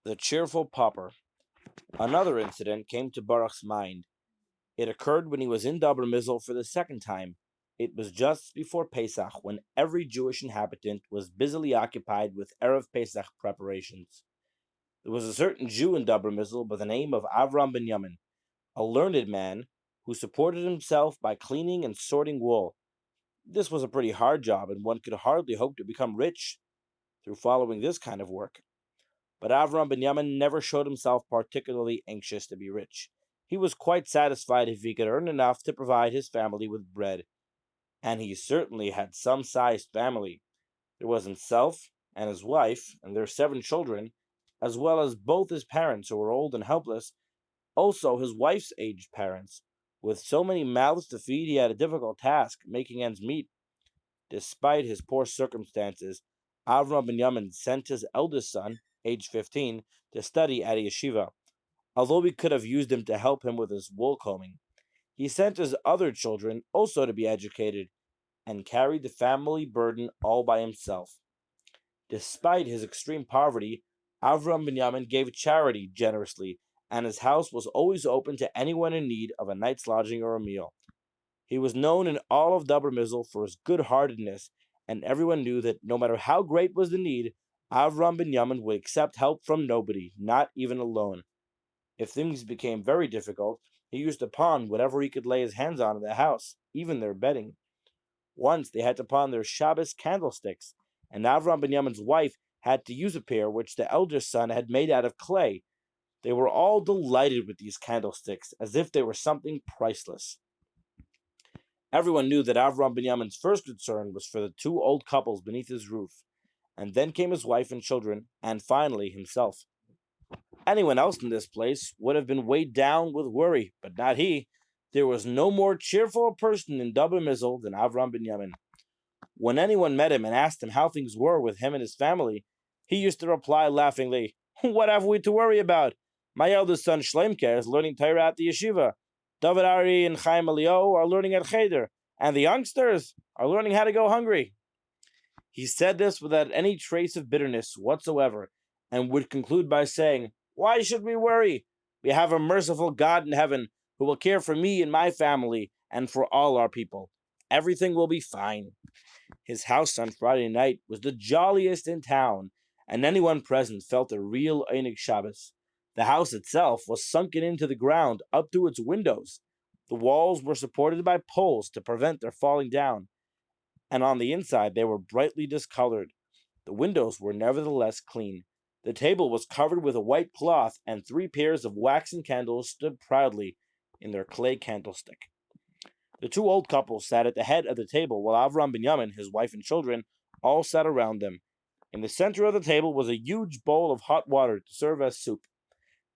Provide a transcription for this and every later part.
The Cheerful Pauper. Another incident came to Baruch's mind. It occurred when he was in Dober Mizzle for the second time. It was just before Pesach, when every Jewish inhabitant was busily occupied with Erev Pesach preparations. There was a certain Jew in Dober Mizzle by the name of Avram Binyamin, a learned man who supported himself by cleaning and sorting wool. This was a pretty hard job, and one could hardly hope to become rich through following this kind of work. But Avram Binyamin never showed himself particularly anxious to be rich. He was quite satisfied if he could earn enough to provide his family with bread. And he certainly had some sized family. There was himself and his wife and their 7 children, as well as both his parents who were old and helpless, also his wife's aged parents. With so many mouths to feed, he had a difficult task making ends meet. Despite his poor circumstances, Avram Binyamin sent his eldest son, age 15, to study at a yeshiva, although he could have used him to help him with his wool combing. He sent his other children also to be educated and carried the family burden all by himself. Despite his extreme poverty, Avram Binyamin gave charity generously, and his house was always open to anyone in need of a night's lodging or a meal. He was known in all of Dober Mizzle for his good-heartedness, and everyone knew that no matter how great was the need, Avram Binyamin would accept help from nobody, not even a loan. If things became very difficult, he used to pawn whatever he could lay his hands on in the house, even their bedding. Once they had to pawn their Shabbos candlesticks, and Avram Binyamin's wife had to use a pair which the eldest son had made out of clay. They were all delighted with these candlesticks, as if they were something priceless. Everyone knew that Avram Binyamin's first concern was for the 2 old couples beneath his roof, and then came his wife and children, and finally himself. Anyone else in this place would have been weighed down with worry, but not he. There was no more cheerful person in Dublin Mizzle than Avram Binyamin. When anyone met him and asked him how things were with him and his family, he used to reply laughingly, "What have we to worry about? My eldest son Shlemke is learning Torah at the yeshiva. David Ari and Chaim Elio are learning at Cheder, and the youngsters are learning how to go hungry." He said this without any trace of bitterness whatsoever, and would conclude by saying, "Why should we worry? We have a merciful God in heaven who will care for me and my family and for all our people. Everything will be fine." His house on Friday night was the jolliest in town, and anyone present felt a real Einig Shabbos. The house itself was sunken into the ground up to its windows. The walls were supported by poles to prevent their falling down, and on the inside they were brightly discolored. The windows were nevertheless clean. The table was covered with a white cloth, and 3 pairs of waxen candles stood proudly in their clay candlestick. The 2 old couples sat at the head of the table, while Avram Binyamin, his wife and children, all sat around them. In the center of the table was a huge bowl of hot water to serve as soup.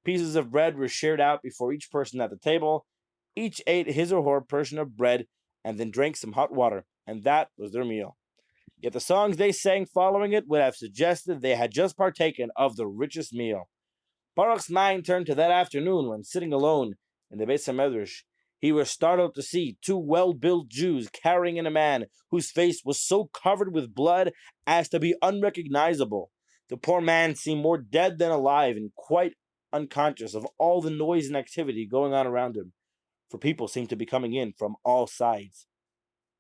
Pieces of bread were shared out before each person at the table. Each ate his or her portion of bread and then drank some hot water, and that was their meal. Yet the songs they sang following it would have suggested they had just partaken of the richest meal. Baruch's mind turned to that afternoon when, sitting alone in the Beis HaMedrash, he was startled to see 2 well-built Jews carrying in a man whose face was so covered with blood as to be unrecognizable. The poor man seemed more dead than alive and quite unconscious of all the noise and activity going on around him, for people seemed to be coming in from all sides.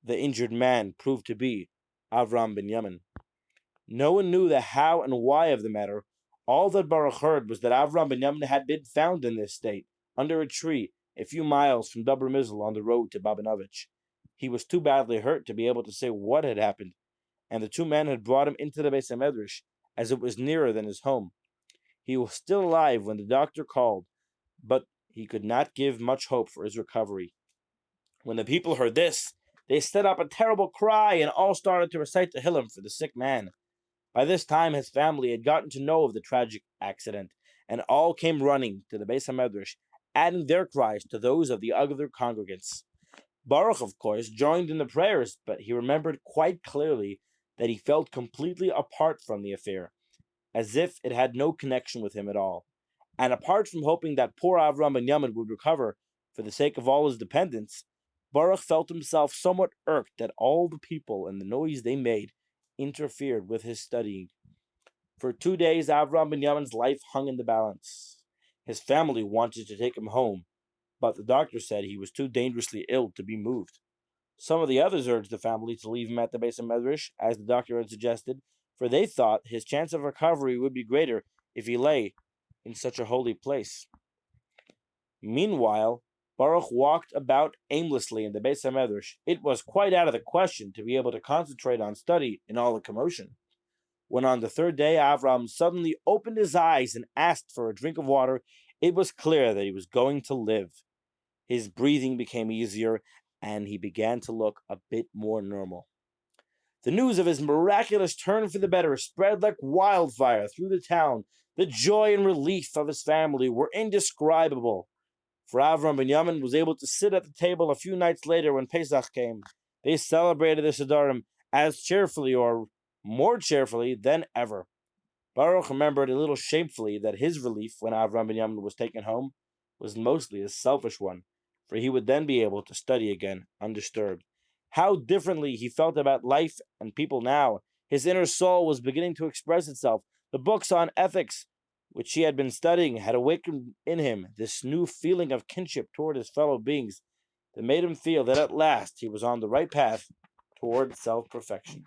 The injured man proved to be Avram Binyamin. No one knew the how and why of the matter. All that Baruch heard was that Avram Binyamin had been found in this state, under a tree, a few miles from Dober Mizzle on the road to Babinovich. He was too badly hurt to be able to say what had happened, and the 2 men had brought him into the Beis HaMedrash, as it was nearer than his home. He was still alive when the doctor called, but he could not give much hope for his recovery. When the people heard this, they set up a terrible cry and all started to recite the Hillel for the sick man. By this time, his family had gotten to know of the tragic accident, and all came running to the Beis HaMedrash, adding their cries to those of the other congregants. Baruch, of course, joined in the prayers, but he remembered quite clearly that he felt completely apart from the affair, as if it had no connection with him at all. And apart from hoping that poor Avram Binyamin would recover for the sake of all his dependents, Baruch felt himself somewhat irked that all the people and the noise they made interfered with his studying. For 2 days, Avram Binyamin's life hung in the balance. His family wanted to take him home, but the doctor said he was too dangerously ill to be moved. Some of the others urged the family to leave him at the base of Medrash, as the doctor had suggested, for they thought his chance of recovery would be greater if he lay in such a holy place. Meanwhile, Baruch walked about aimlessly in the Beis HaMedrash. It was quite out of the question to be able to concentrate on study in all the commotion. When on the third day Avram suddenly opened his eyes and asked for a drink of water, it was clear that he was going to live. His breathing became easier, and he began to look a bit more normal. The news of his miraculous turn for the better spread like wildfire through the town. The joy and relief of his family were indescribable. For Avram Binyamin was able to sit at the table a few nights later when Pesach came. They celebrated the Siddurim as cheerfully or more cheerfully than ever. Baruch remembered a little shamefully that his relief when Avram Binyamin was taken home was mostly a selfish one, for he would then be able to study again undisturbed. How differently he felt about life and people now. His inner soul was beginning to express itself. The books on ethics, which he had been studying, had awakened in him this new feeling of kinship toward his fellow beings that made him feel that at last he was on the right path toward self-perfection.